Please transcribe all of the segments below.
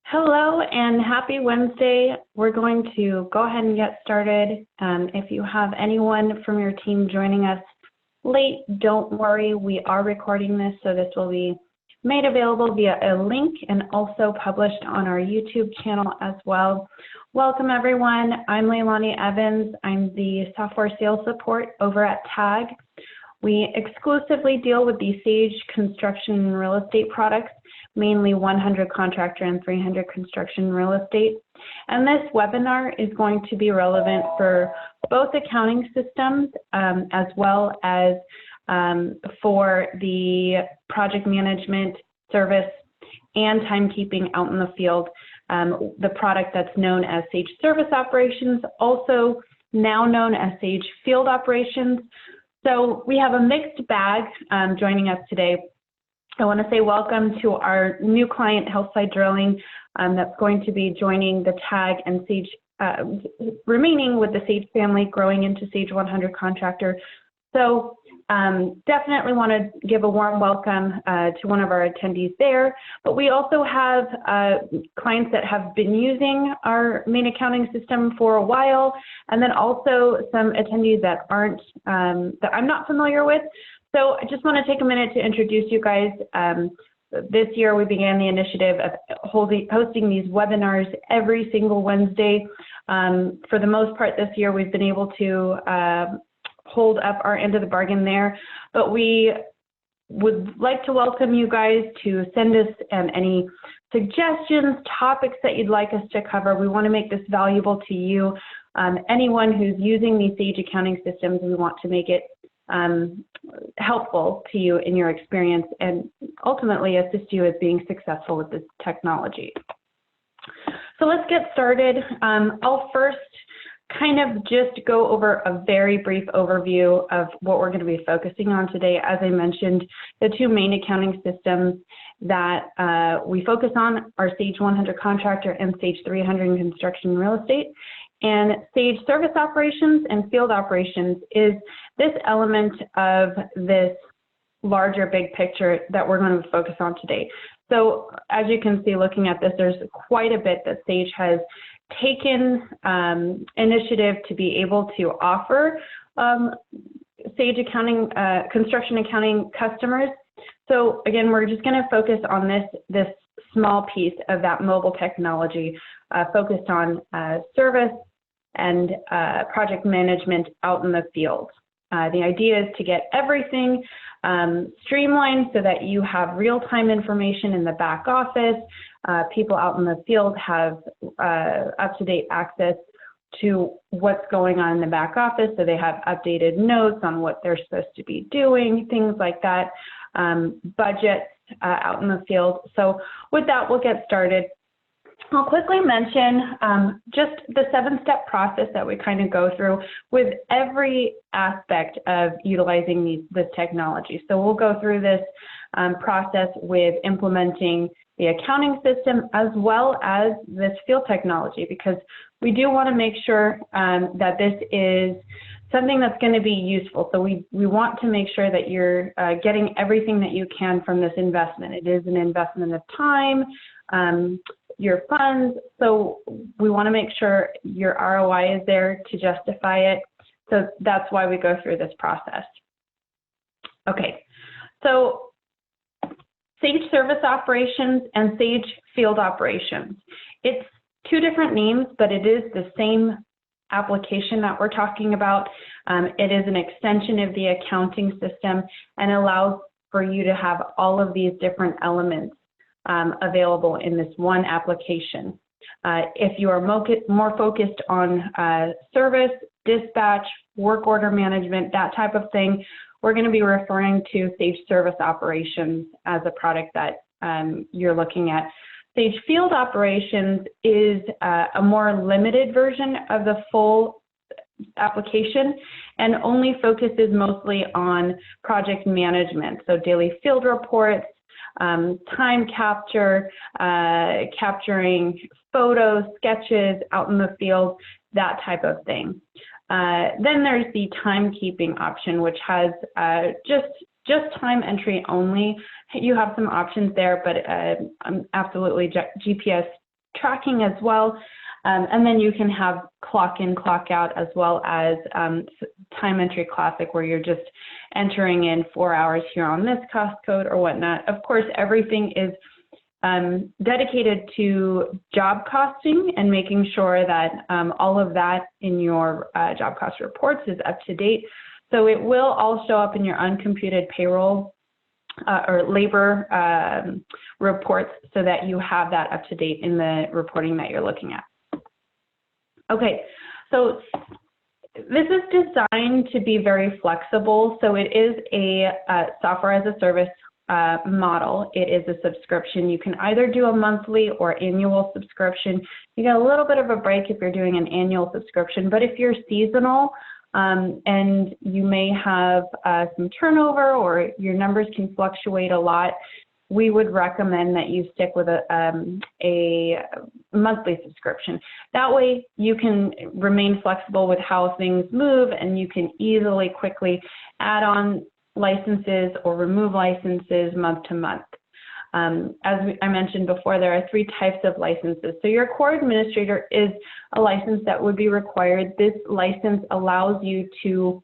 Hello and happy Wednesday. We're going to go ahead and get started. If you have anyone from your team joining us late, don't worry. We are recording this, so this will be made available via a link and also published on our YouTube channel as well. Welcome everyone. I'm Leilani Evans. I'm the software sales support over at TAG. We exclusively deal with the Sage construction and real estate products, mainly 100 contractor and 300 construction real estate. And this webinar is going to be relevant for both accounting systems as well as for the project management service and timekeeping out in the field. The product that's known as Sage Service Operations, also now known as Sage Field Operations. So we have a mixed bag joining us today. I want to say welcome to our new client, Healthside Drilling, that's going to be joining the TAG and Sage, remaining with the Sage family, growing into Sage 100 Contractor. So definitely want to give a warm welcome to one of our attendees there. But we also have clients that have been using our main accounting system for a while, and then also some attendees that aren't, that I'm not familiar with. So I just want to take a minute to introduce you guys. This year we began the initiative of hosting these webinars every single Wednesday. For the most part this year we've been able to hold up our end of the bargain there, but we would like to welcome you guys to send us any suggestions, topics that you'd like us to cover. We want to make this valuable to you. Anyone who's using these Sage accounting systems, we want to make it helpful to you in your experience and ultimately assist you as being successful with this technology. So let's get started. I'll first kind of just go over a very brief overview of what we're going to be focusing on today. As I mentioned, the two main accounting systems that we focus on are Sage 100 Contractor and Sage 300 Construction Real Estate. And Sage Service Operations and Field Operations is this element of this larger big picture that we're going to focus on today. So as you can see, looking at this, there's quite a bit that Sage has taken initiative to be able to offer Sage accounting, construction accounting customers. So again, we're just going to focus on this small piece of that mobile technology focused on service and project management out in the field. The idea is to get everything streamlined so that you have real-time information in the back office. People out in the field have up-to-date access to what's going on in the back office, so they have updated notes on what they're supposed to be doing, things like that, budgets out in the field. So with that, we'll get started. I'll quickly mention just the 7-step process that we kind of go through with every aspect of utilizing this technology. So we'll go through this process with implementing the accounting system as well as this field technology, because we do want to make sure that this is something that's going to be useful. So we want to make sure that you're getting everything that you can from this investment. It is an investment of time, your funds, so we want to make sure your ROI is there to justify it. So that's why we go through this process. Okay, so Sage Service Operations and Sage Field Operations. It's two different names, but it is the same application that we're talking about. It is an extension of the accounting system and allows for you to have all of these different elements available in this one application. If you are more focused on service, dispatch, work order management, that type of thing, we're going to be referring to Sage Service Operations as a product that you're looking at. Sage Field Operations is a more limited version of the full application and only focuses mostly on project management, so daily field reports, time capture, capturing photos, sketches out in the field, that type of thing. Then there's the timekeeping option, which has just time entry only. You have some options there, but absolutely GPS tracking as well. And then you can have clock in, clock out, as well as time entry classic, where you're just entering in 4 hours here on this cost code or whatnot. Of course, everything is dedicated to job costing and making sure that all of that in your job cost reports is up to date. So it will all show up in your uncomputed payroll or labor reports, so that you have that up to date in the reporting that you're looking at. Okay, so this is designed to be very flexible. So it is a software as a service model. It is a subscription. You can either do a monthly or annual subscription. You get a little bit of a break if you're doing an annual subscription, but if you're seasonal and you may have some turnover or your numbers can fluctuate a lot, we would recommend that you stick with a monthly subscription. That way you can remain flexible with how things move, and you can easily, quickly add on licenses or remove licenses month to month. As I mentioned before, there are 3 types of licenses. So your core administrator is a license that would be required. This license allows you to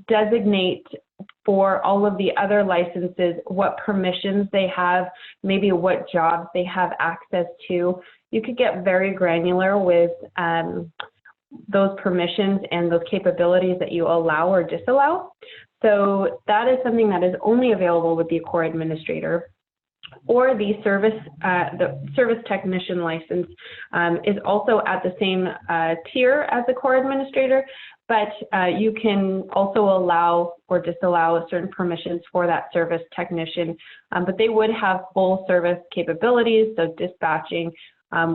designate for all of the other licenses what permissions they have, maybe what jobs they have access to. You could get very granular with those permissions and those capabilities that you allow or disallow. So that is something that is only available with the core administrator. Or the service technician license is also at the same tier as the core administrator, but you can also allow or disallow certain permissions for that service technician, but they would have full service capabilities, so dispatching,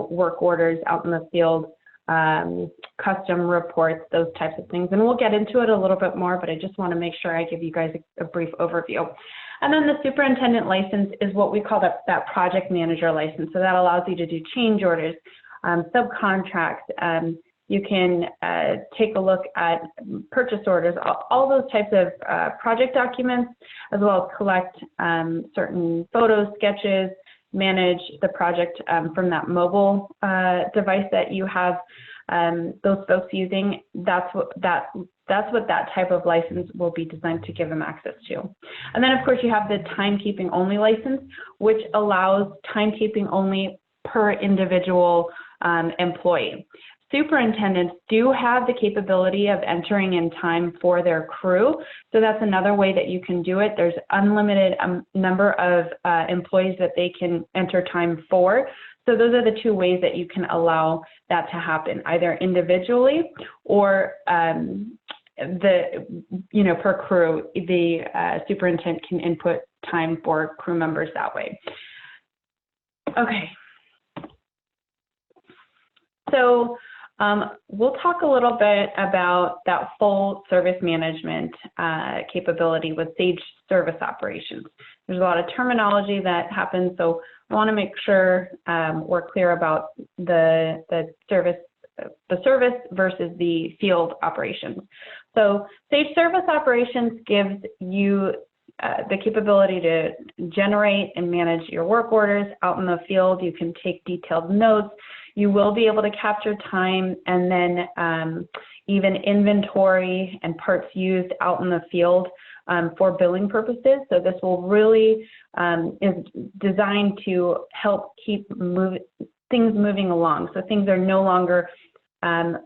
work orders out in the field, custom reports, those types of things. And we'll get into it a little bit more, but I just want to make sure I give you guys a brief overview. And then the superintendent license is what we call that project manager license. So that allows you to do change orders, subcontracts. You can take a look at purchase orders, all those types of project documents, as well as collect certain photos, sketches, manage the project from that mobile device that you have those folks using. That's what that type of license will be designed to give them access to. And then of course you have the timekeeping only license, which allows timekeeping only per individual employee. Superintendents do have the capability of entering in time for their crew. So that's another way that you can do it. There's unlimited number of employees that they can enter time for. So those are the 2 ways that you can allow that to happen, either individually or per crew. The superintendent can input time for crew members that way. Okay. So we'll talk a little bit about that full service management capability with Sage Service Operations. There's a lot of terminology that happens, so I want to make sure we're clear about the service versus the field operations. So Sage Service Operations gives you the capability to generate and manage your work orders out in the field. You can take detailed notes. You will be able to capture time and then even inventory and parts used out in the field for billing purposes. So this will really is designed to help keep things moving along. So things are no longer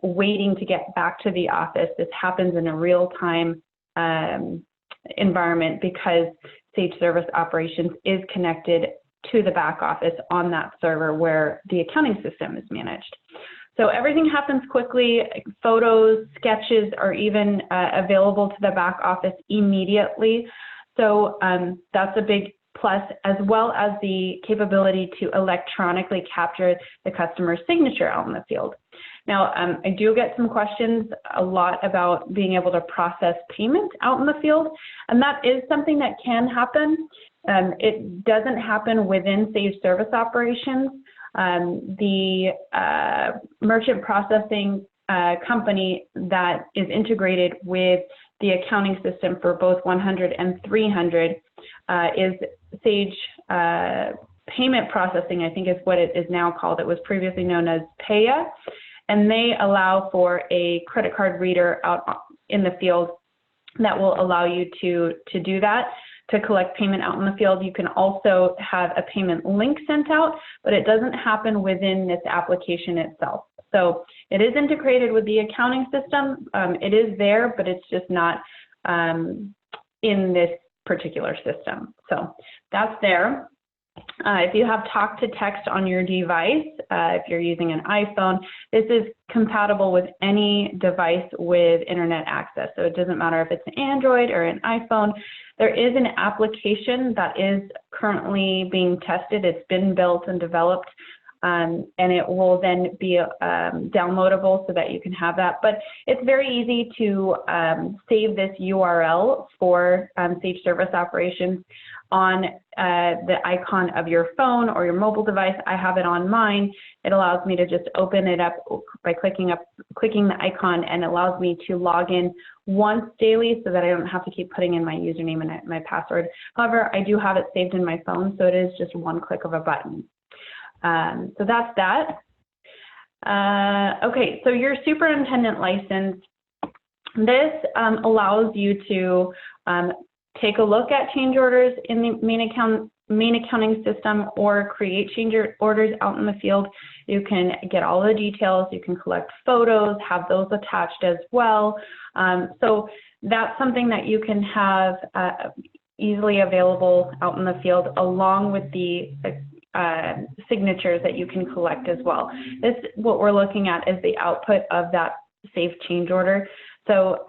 waiting to get back to the office. This happens in a real-time environment because Sage Service Operations is connected to the back office on that server where the accounting system is managed. So everything happens quickly. Photos, sketches are even available to the back office immediately. So that's a big plus, as well as the capability to electronically capture the customer's signature out in the field. Now, I do get some questions a lot about being able to process payment out in the field, and that is something that can happen. It doesn't happen within Sage Service Operations. The merchant processing company that is integrated with the accounting system for both 100 and 300 is Sage payment processing, I think is what it is now called. It was previously known as Paya, and they allow for a credit card reader out in the field that will allow you to do that, to collect payment out in the field. You can also have a payment link sent out, but it doesn't happen within this application itself. So it is integrated with the accounting system. It is there, but it's just not in this particular system. So that's there. If you have talk to text on your device, if you're using an iPhone, this is compatible with any device with internet access. So it doesn't matter if it's an Android or an iPhone. There is an application that is currently being tested. It's been built and developed, and it will then be downloadable so that you can have that. But it's very easy to save this URL for Sage Service Operations on the icon of your phone or your mobile device. I have it on mine. It allows me to just open it up by clicking the icon, and it allows me to log in once daily so that I don't have to keep putting in my username and my password. However, I do have it saved in my phone, so it is just one click of a button. So that's that. Okay, so your superintendent license, this allows you to take a look at change orders in the main accounting system or create change orders out in the field. You can get all the details, you can collect photos, have those attached as well. So that's something that you can have easily available out in the field, along with the signatures that you can collect as well. This, what we're looking at, is the output of that saved change order. So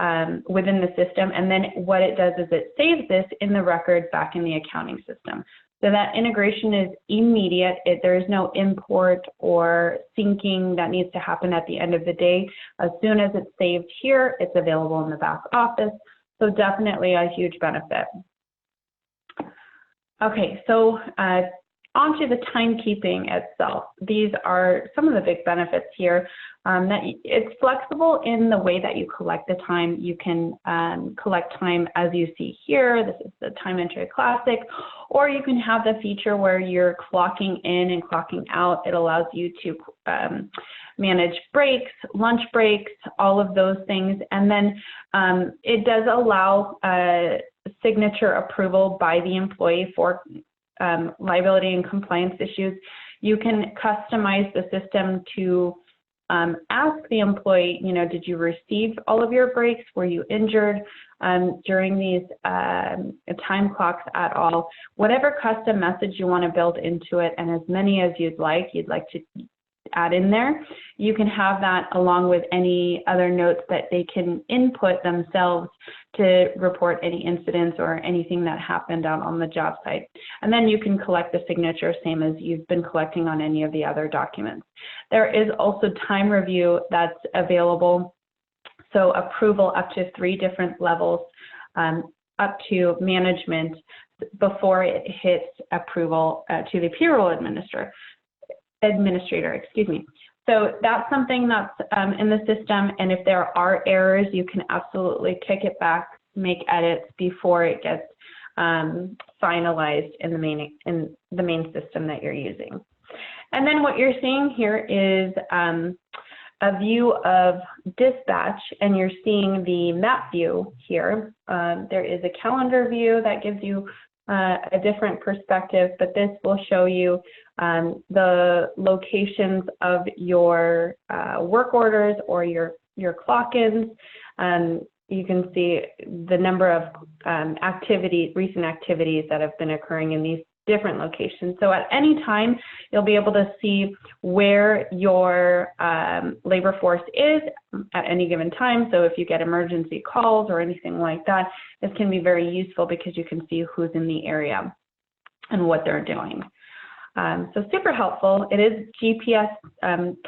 within the system, and then what it does is it saves this in the record back in the accounting system. So that integration is immediate. There is no import or syncing that needs to happen at the end of the day. As soon as it's saved here, it's available in the back office. So definitely a huge benefit. Okay, so onto the timekeeping itself. These are some of the big benefits here. That it's flexible in the way that you collect the time. You can collect time as you see here. This is the Time Entry Classic, or you can have the feature where you're clocking in and clocking out. It allows you to manage breaks, lunch breaks, all of those things. And then it does allow signature approval by the employee for liability and compliance issues. You can customize the system to ask the employee, you know, did you receive all of your breaks? Were you injured during these time clocks at all? Whatever custom message you want to build into it, and as many as you'd like to add in there, you can have that along with any other notes that they can input themselves to report any incidents or anything that happened out on the job site. And then you can collect the signature, same as you've been collecting on any of the other documents. There is also time review that's available. So approval up to 3 different levels, up to management before it hits approval to the payroll administrator, excuse me. So that's something that's in the system, and if there are errors, you can absolutely kick it back, make edits before it gets finalized in the main system that you're using. And then what you're seeing here is a view of dispatch, and you're seeing the map view here. There is a calendar view that gives you a different perspective, but this will show you the locations of your work orders or your clock-ins. You can see the number of recent activities that have been occurring in these different locations. So at any time, you'll be able to see where your labor force is at any given time. So if you get emergency calls or anything like that, this can be very useful because you can see who's in the area and what they're doing. So super helpful. It is GPS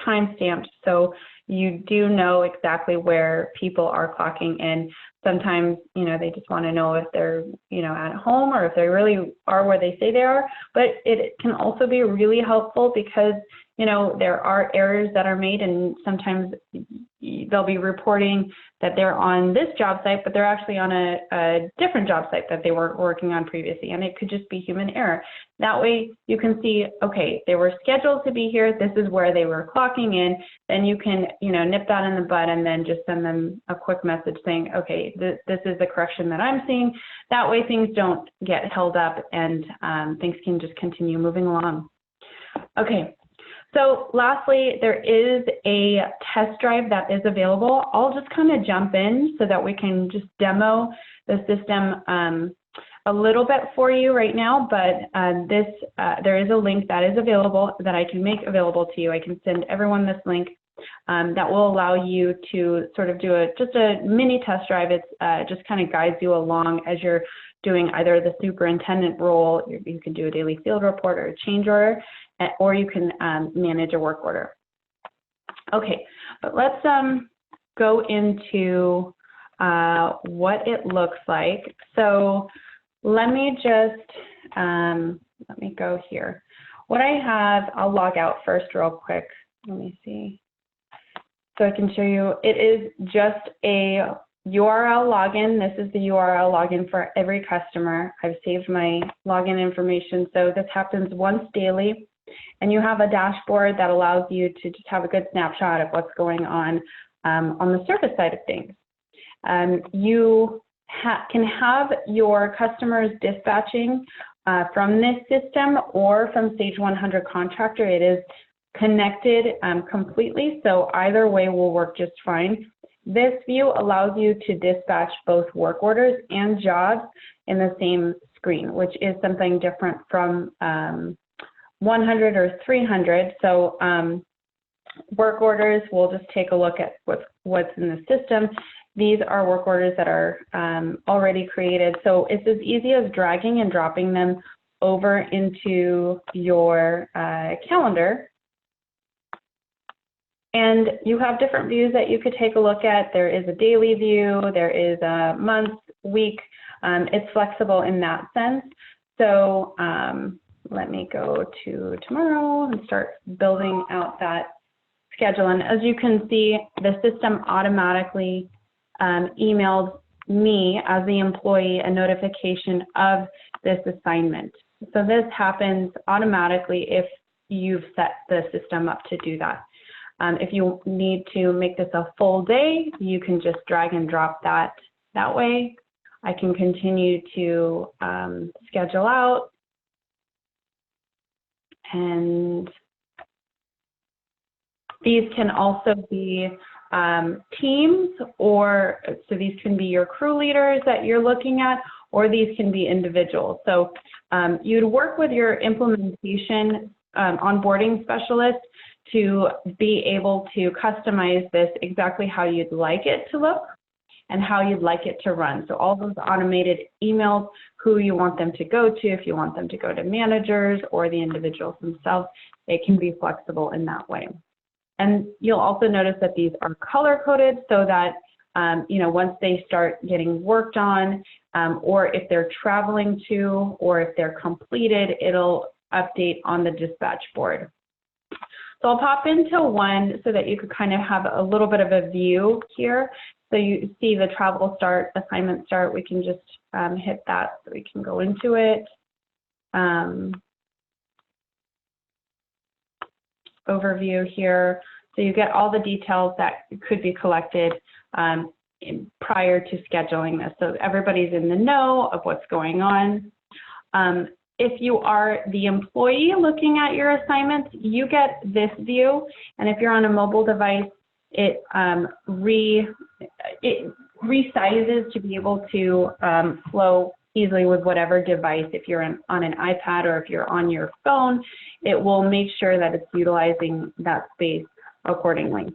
time-stamped, so you do know exactly where people are clocking in. Sometimes, you know, they just want to know if they're, you know, at home or if they really are where they say they are. But it can also be really helpful because, you know, there are errors that are made, and sometimes they'll be reporting that they're on this job site, but they're actually on a different job site that they were working on previously, and it could just be human error. That way you can see, okay, they were scheduled to be here, this is where they were clocking in, then you can, nip that in the bud and then just send them a quick message saying, okay, this is the correction that I'm seeing. That way things don't get held up and things can just continue moving along. Okay. So lastly, there is a test drive that is available. I'll just kind of jump in so that we can just demo the system a little bit for you right now, but there is a link that is available that I can make available to you. I can send everyone this link that will allow you to sort of do just a mini test drive. It's just kind of guides you along as you're doing either the superintendent role. You can do a daily field report or a change order, or you can manage a work order. Okay, but let's go into what it looks like. So let me just, let me go here. What I have, I'll log out first real quick. Let me see. So I can show you, it is just a URL login. This is the URL login for every customer. I've saved my login information. So this happens once daily. And you have a dashboard that allows you to just have a good snapshot of what's going on the service side of things. You can have your customers dispatching from this system or from Sage 100 Contractor. It is connected completely, so either way will work just fine. This view allows you to dispatch both work orders and jobs in the same screen, which is something different from 100 or 300. So work orders, we'll just take a look at what's in the system. These are work orders that are already created. So it's as easy as dragging and dropping them over into your calendar. And you have different views that you could take a look at. There is a daily view, there is a month, week. It's flexible in that sense. So let me go to tomorrow and start building out that schedule. And as you can see, the system automatically emailed me as the employee a notification of this assignment. So this happens automatically if you've set the system up to do that. If you need to make this a full day, you can just drag and drop that way. I can continue to schedule out, and these can also be teams, or so these can be your crew leaders that you're looking at, or these can be individuals. So you'd work with your implementation onboarding specialist to be able to customize this exactly how you'd like it to look and how you'd like it to run. So all those automated emails, who you want them to go to, if you want them to go to managers or the individuals themselves, it can be flexible in that way. And you'll also notice that these are color-coded so that once they start getting worked on, or if they're traveling to, or if they're completed, it'll update on the dispatch board. So I'll pop into one so that you could kind of have a little bit of a view here. So you see the travel start, assignment start, we can just hit that so we can go into it. Overview here. So you get all the details that could be collected prior to scheduling this. So everybody's in the know of what's going on. If you are the employee looking at your assignments, you get this view. And if you're on a mobile device, it resizes to be able to flow easily with whatever device. If you're on an iPad or if you're on your phone, it will make sure that it's utilizing that space accordingly.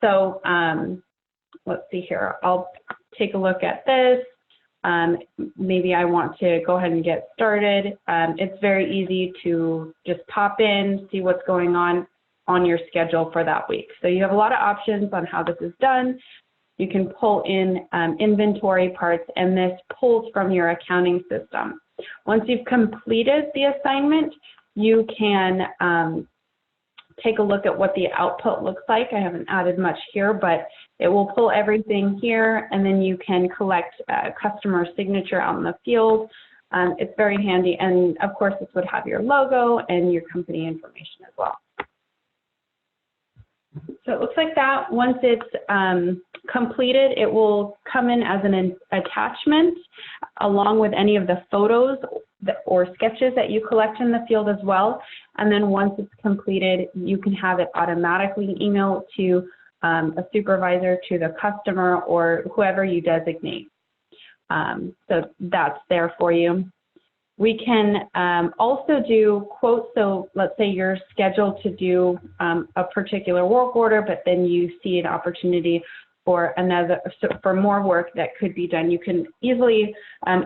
So let's see here. I'll take a look at this. Maybe I want to go ahead and get started. It's very easy to just pop in, see what's going on your schedule for that week. So you have a lot of options on how this is done. You can pull in inventory parts, and this pulls from your accounting system. Once you've completed the assignment, you can take a look at what the output looks like. I haven't added much here, but it will pull everything here, and then you can collect a customer signature out in the field. It's very handy, and of course this would have your logo and your company information as well. So it looks like that. Once it's completed, it will come in as an attachment along with any of the photos or sketches that you collect in the field as well. And then once it's completed, you can have it automatically emailed to a supervisor, to the customer, or whoever you designate. So that's there for you. We can also do quotes. So let's say you're scheduled to do a particular work order, but then you see an opportunity for for more work that could be done. You can easily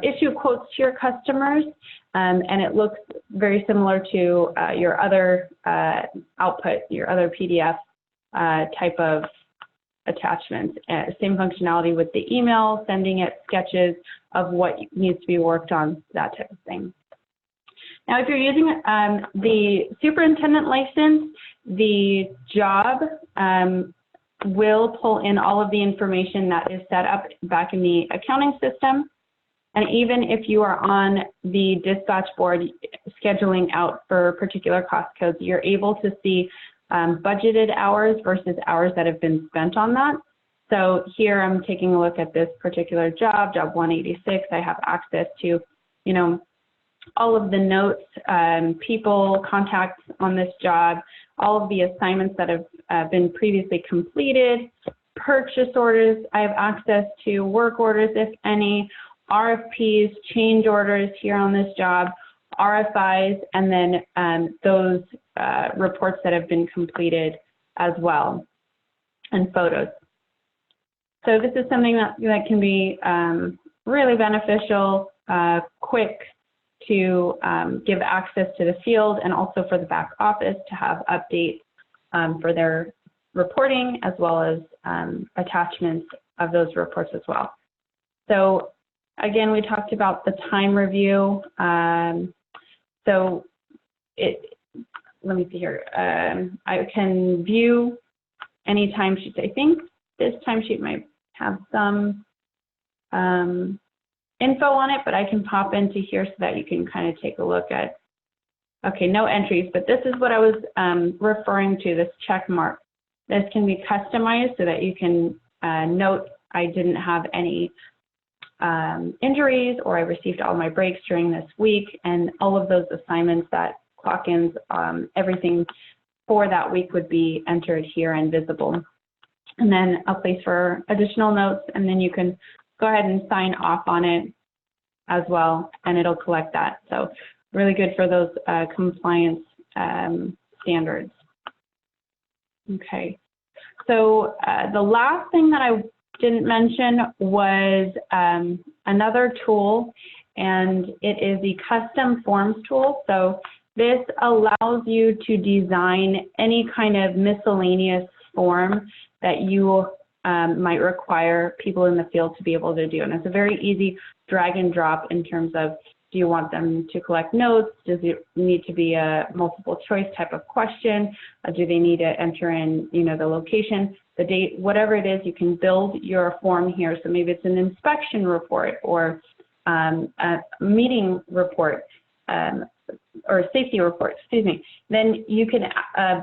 issue quotes to your customers, and it looks very similar to your other output, your other PDF type of attachments. Same functionality with the email, sending it sketches of what needs to be worked on, that type of thing. Now, if you're using the superintendent license, the job will pull in all of the information that is set up back in the accounting system. And even if you are on the dispatch board scheduling out for particular cost codes, you're able to see budgeted hours versus hours that have been spent on that. So here I'm taking a look at this particular job, job 186. I have access to, you know, all of the notes, people, contacts on this job, all of the assignments that have been previously completed, purchase orders. I have access to work orders, if any, RFPs, change orders here on this job, RFIs, and then those reports that have been completed as well, and photos. So this is something that can be really beneficial, quick to give access to the field, and also for the back office to have updates for their reporting, as well as attachments of those reports as well. So again, we talked about the time review. So let me see here. I can view any timesheets. I think this timesheet might have some info on it, but I can pop into here so that you can kind of take a look at, okay, no entries, but this is what I was referring to, this check mark. This can be customized so that you can note I didn't have any injuries, or I received all my breaks during this week, and all of those assignments, that clock-ins, everything for that week would be entered here and visible. And then a place for additional notes, and then you can go ahead and sign off on it as well, and it'll collect that. So really good for those compliance standards. Okay, so the last thing that I didn't mention was another tool, and it is the custom forms tool. So this allows you to design any kind of miscellaneous form that you might require people in the field to be able to do. And it's a very easy drag and drop in terms of, do you want them to collect notes? Does it need to be a multiple choice type of question? Do they need to enter in, you know, the location, the date, whatever it is, you can build your form here. So maybe it's an inspection report, or a meeting report, or safety report, excuse me. Then you can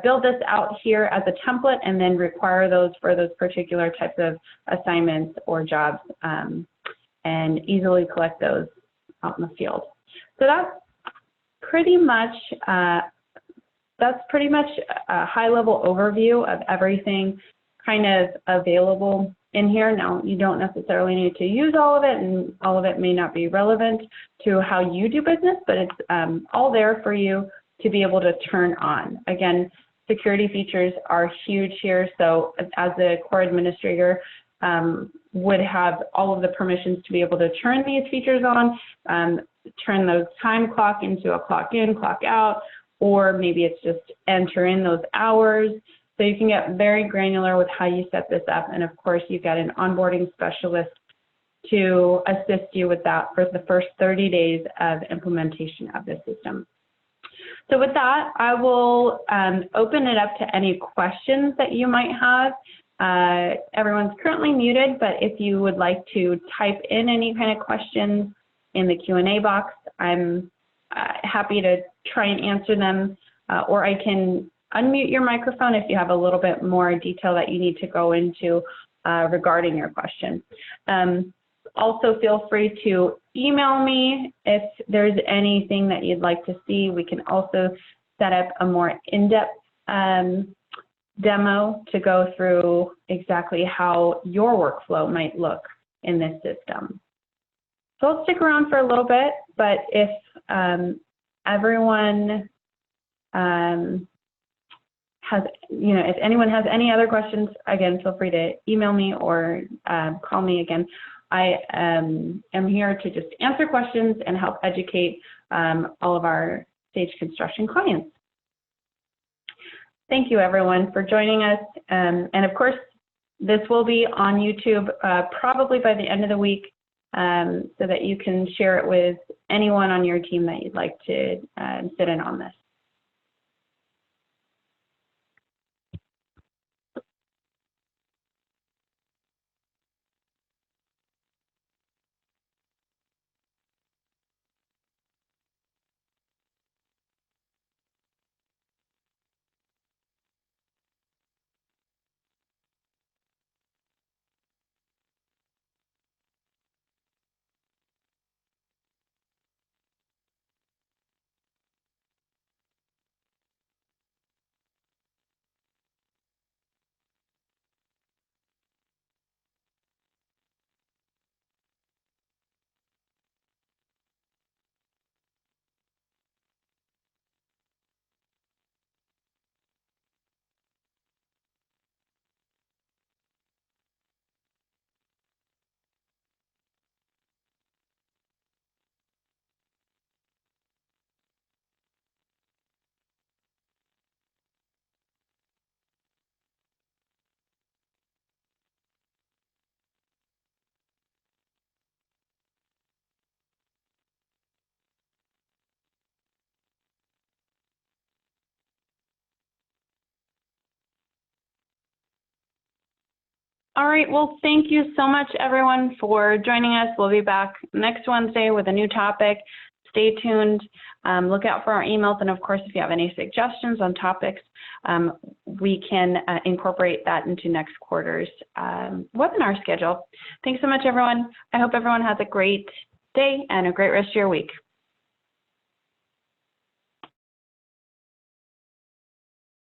build this out here as a template, and then require those for those particular types of assignments or jobs, and easily collect those out in the field. So that's pretty much a high-level overview of everything kind of available in here. Now, you don't necessarily need to use all of it, and all of it may not be relevant to how you do business, but it's all there for you to be able to turn on. Again, security features are huge here, so as the core administrator, would have all of the permissions to be able to turn these features on, turn those time clock into a clock in, clock out, or maybe it's just enter in those hours. So you can get very granular with how you set this up. And of course, you've got an onboarding specialist to assist you with that for the first 30 days of implementation of the system. So with that, I will open it up to any questions that you might have. Everyone's currently muted, but if you would like to type in any kind of questions in the Q&A box, I'm happy to try and answer them, or I can unmute your microphone if you have a little bit more detail that you need to go into regarding your question. Also, feel free to email me if there's anything that you'd like to see. We can also set up a more in-depth demo to go through exactly how your workflow might look in this system. So I'll stick around for a little bit, but if everyone if anyone has any other questions, again, feel free to email me or call me again. I am here to just answer questions and help educate all of our stage construction clients. Thank you, everyone, for joining us. And of course, this will be on YouTube probably by the end of the week, so that you can share it with anyone on your team that you'd like to sit in on this. All right, well, thank you so much, everyone, for joining us. We'll be back next Wednesday with a new topic. Stay tuned, look out for our emails, and of course, if you have any suggestions on topics, we can incorporate that into next quarter's webinar schedule. Thanks so much, everyone. I hope everyone has a great day and a great rest of your week.